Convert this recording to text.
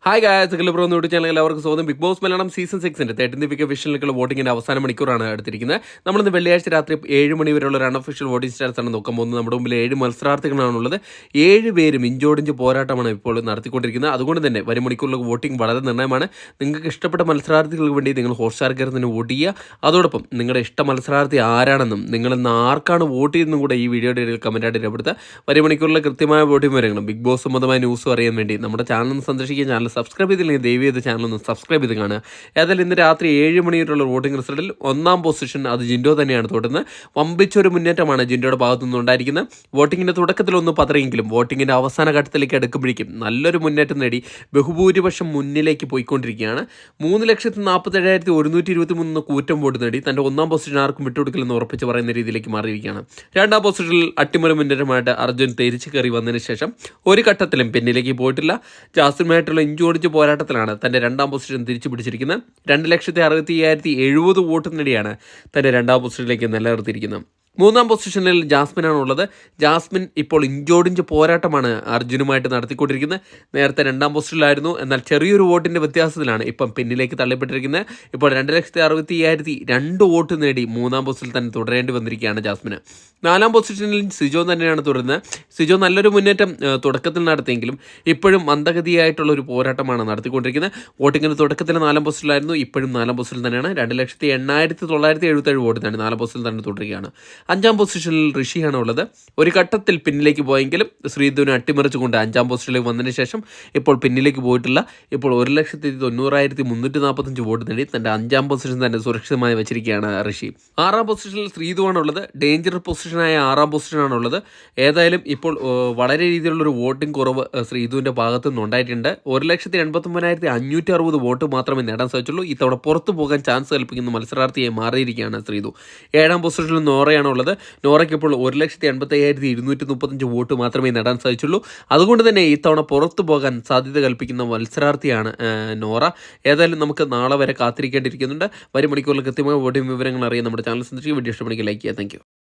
Hi guys, YouTube channel എല്ലാവർക്കും സ്വാഗതം. Big Boss Malayalam season 6 13th week ഒഫീഷ്യലിലേക്കുള്ള വോട്ടിങ്ങിന്റെ അവസാന മണിക്കൂറാണ് എടുത്തിരിക്കുന്നത്. നമ്മളിന്ന് വെള്ളിയാഴ്ച രാത്രി 7 മണി വരെയുള്ള ഒരു അൺഒഫീഷ്യൽ വോട്ടിംഗ് സ്റ്റാറ്റസ് ആണ് നോക്കാൻ പോകുന്നത്. നമ്മുടെ മുമ്പിൽ 7 മത്സരാർത്ഥികളാണുള്ളത്. 7 പേരും ഇഞ്ചോടിഞ്ച് പോരാട്ടമാണ് ഇപ്പോൾ നടത്തിക്കൊണ്ടിരിക്കുന്നത്. അതുകൊണ്ട് തന്നെ വരും മണിക്കൂറിലെ വോട്ടിംഗ് വളരെ നിർണ്ണയമാണ്. നിങ്ങൾക്ക് ഇഷ്ടപ്പെട്ട മത്സരാർത്ഥികൾക്ക് വേണ്ടി നിങ്ങൾ ഹോട്ട്സ്റ്റാർ കയറി തന്നെ വോട്ട് ചെയ്യുക. അതോടൊപ്പം നിങ്ങളുടെ ഇഷ്ട മത്സരാർത്ഥി ആരാണെന്നും നിങ്ങളിന്ന് ആർക്കാണ് വോട്ട് ചെയ്യുന്നതും കൂടെ ഈ വീഡിയോയുടെ ഇടയിൽ കമൻറ്റായിട്ട് രേഖപ്പെടുത്തുക. വരും മണിക്കൂറിലെ കൃത്യമായ വോട്ടിംഗ് വിവരങ്ങളും ബിഗ് ബോസ് സംബന്ധമായ ന്യൂസും അറിയാൻ വേണ്ടി നമ്മുടെ ചാനൽ സന്ദർശിക്കുക. ചാനൽ സബ്സ്ക്രൈബ് ചെയ്തില്ലെങ്കിൽ ദയവ് ചെയ്ത് ചാനൽ ഒന്ന് സബ്സ്ക്രൈബ് ചെയ്ത് കാണുക. ഏതായാലും ഇന്ന് രാത്രി 7 മണിയായിട്ടുള്ള വോട്ടിംഗ് റിസൾട്ടിൽ 1ാം പൊസിഷൻ അത് ജിൻഡോ തന്നെയാണ് തൊടുന്നത്. വമ്പിച്ചൊരു മുന്നേറ്റമാണ് ജിൻഡോയുടെ ഭാഗത്തു നിന്ന് ഉണ്ടായിരിക്കുന്നത്. വോട്ടിങ്ങിൻ്റെ തുടക്കത്തിലൊന്നും പതറിയെങ്കിലും വോട്ടിങ്ങിൻ്റെ അവസാന ഘട്ടത്തിലേക്ക് അടുക്കുമ്പോഴേക്കും നല്ലൊരു മുന്നേറ്റം നേടി ബഹുഭൂരിപക്ഷം മുന്നിലേക്ക് പോയിക്കൊണ്ടിരിക്കുകയാണ്. 3,47,123 കൂറ്റം വോട്ട് നേടി തൻ്റെ 1ാം പൊസിഷൻ ആർക്കും വിട്ടുകൊടുക്കില്ലെന്ന് ഉറപ്പിച്ച് പറയുന്ന രീതിയിലേക്ക് മാറിയിരിക്കുകയാണ്. 2ാം പൊസിഷനിൽ അട്ടിമറി മുന്നേറ്റമായിട്ട് അർജുൻ തിരിച്ചു കയറി വന്നതിന് ശേഷം ഒരു ഘട്ടത്തിലും പിന്നിലേക്ക് പോയിട്ടില്ല. ജാസ്മിനുമായിട്ടുള്ള ഇഞ്ചോടിഞ്ച് പോരാട്ടത്തിലാണ് തൻ്റെ 2ാം പൊസിഷൻ തിരിച്ചു പിടിച്ചിരിക്കുന്നത്. 2,60,65,70 വോട്ട് നേടിയാണ് തൻ്റെ 2ാം പൊസിഷനിലേക്ക് നിലനിർത്തിയിരിക്കുന്നത്. 3ാം പൊസിഷനിൽ ജാസ്മിനാണുള്ളത്. ജാസ്മിൻ ഇപ്പോൾ ഇഞ്ചോടിഞ്ച് പോരാട്ടമാണ് അർജുനുമായിട്ട് നടത്തിക്കൊണ്ടിരിക്കുന്നത്. നേരത്തെ 2ാം പൊസിഷനിലായിരുന്നു, എന്നാൽ ചെറിയൊരു വോട്ടിൻ്റെ വ്യത്യാസത്തിലാണ് ഇപ്പം പിന്നിലേക്ക് തള്ളപ്പെട്ടിരിക്കുന്നത്. ഇപ്പോൾ 2,60,65,2 വോട്ട് നേടി 3ാം പൊസിഷനിൽ തന്നെ തുടരേണ്ടി വന്നിരിക്കുകയാണ് ജാസ്മിന്. 4ാം പൊസിഷനിൽ സിജോ തന്നെയാണ് തുടരുന്നത്. സിജോ നല്ലൊരു മുന്നേറ്റം തുടക്കത്തിൽ നടത്തിയെങ്കിലും ഇപ്പോഴും മന്ദഗതിയായിട്ടുള്ളൊരു പോരാട്ടമാണ് നടത്തിക്കൊണ്ടിരിക്കുന്നത്. വോട്ടിങ്ങിൻ്റെ തുടക്കത്തിൽ 4ാം പൊസിഷനിലായിരുന്നു, ഇപ്പോഴും 4ാം പൊസിഷനിൽ തന്നെയാണ്. 2,08,977 വോട്ട് നേടി 4ാം പൊസിഷനിൽ തന്നെ തുടരുകയാണ്. 5ാം പൊസിഷനിൽ ഋഷിയാണ് ഉള്ളത്. ഒരു ഘട്ടത്തിൽ പിന്നിലേക്ക് പോയെങ്കിലും ശ്രീധുവിനെ അട്ടിമറിച്ചുകൊണ്ട് 5ാം പൊസിഷനിലേക്ക് വന്നതിന് ശേഷം ഇപ്പോൾ പിന്നിലേക്ക് പോയിട്ടില്ല. ഇപ്പോൾ 1,90,345 വോട്ട് നേടി തൻ്റെ 5ാം പൊസിഷൻ തന്നെ സുരക്ഷിതമായി വെച്ചിരിക്കുകയാണ് ഋഷി. 6ാം പൊസിഷനിൽ ശ്രീധുവാണ് ഉള്ളത്. ഡേഞ്ചർ പൊസിഷനായ 6ാം പൊസിഷനാണുള്ളത്. ഏതായാലും ഇപ്പോൾ വളരെ രീതിയിലുള്ളൊരു വോട്ടിംഗ് കുറവ് ശ്രീധുവിൻ്റെ ഭാഗത്തു നിന്നുണ്ടായിട്ടുണ്ട്. 1,89,560 വോട്ട് മാത്രമേ നേടാൻ സാധിച്ചുള്ളൂ. ഇത്തവണ പുറത്തു പോകാൻ ചാൻസ് കൽപ്പിക്കുന്ന മത്സരാർത്ഥിയെ മാറിയിരിക്കുകയാണ് ശ്രീധു. 7ാം പൊസിഷനിൽ നോറയാണ് ഉള്ളത്. നോറയ്ക്ക് ഇപ്പോൾ 1,85,235 വോട്ട് മാത്രമേ നേടാൻ സാധിച്ചുള്ളൂ. അതുകൊണ്ട് തന്നെ ഇത്തവണ പുറത്തു പോകാൻ സാധ്യത കൽപ്പിക്കുന്ന മത്സരാർത്ഥിയാണ് നോറ. ഏതായാലും നമുക്ക് നാളെ വരെ കാത്തിരിക്കേണ്ടിയിരിക്കുന്നുണ്ട്. വരും മണിക്കൂറിൽ കൃത്യമായ വോട്ടിംഗ് വിവരങ്ങൾ അറിയാൻ നമ്മുടെ ചാനൽ സന്ദർശിക്കുക. വീഡിയോ ഇഷ്ടപ്പെടുമെങ്കിൽ ലൈക്ക് ചെയ്യുക. Thank you.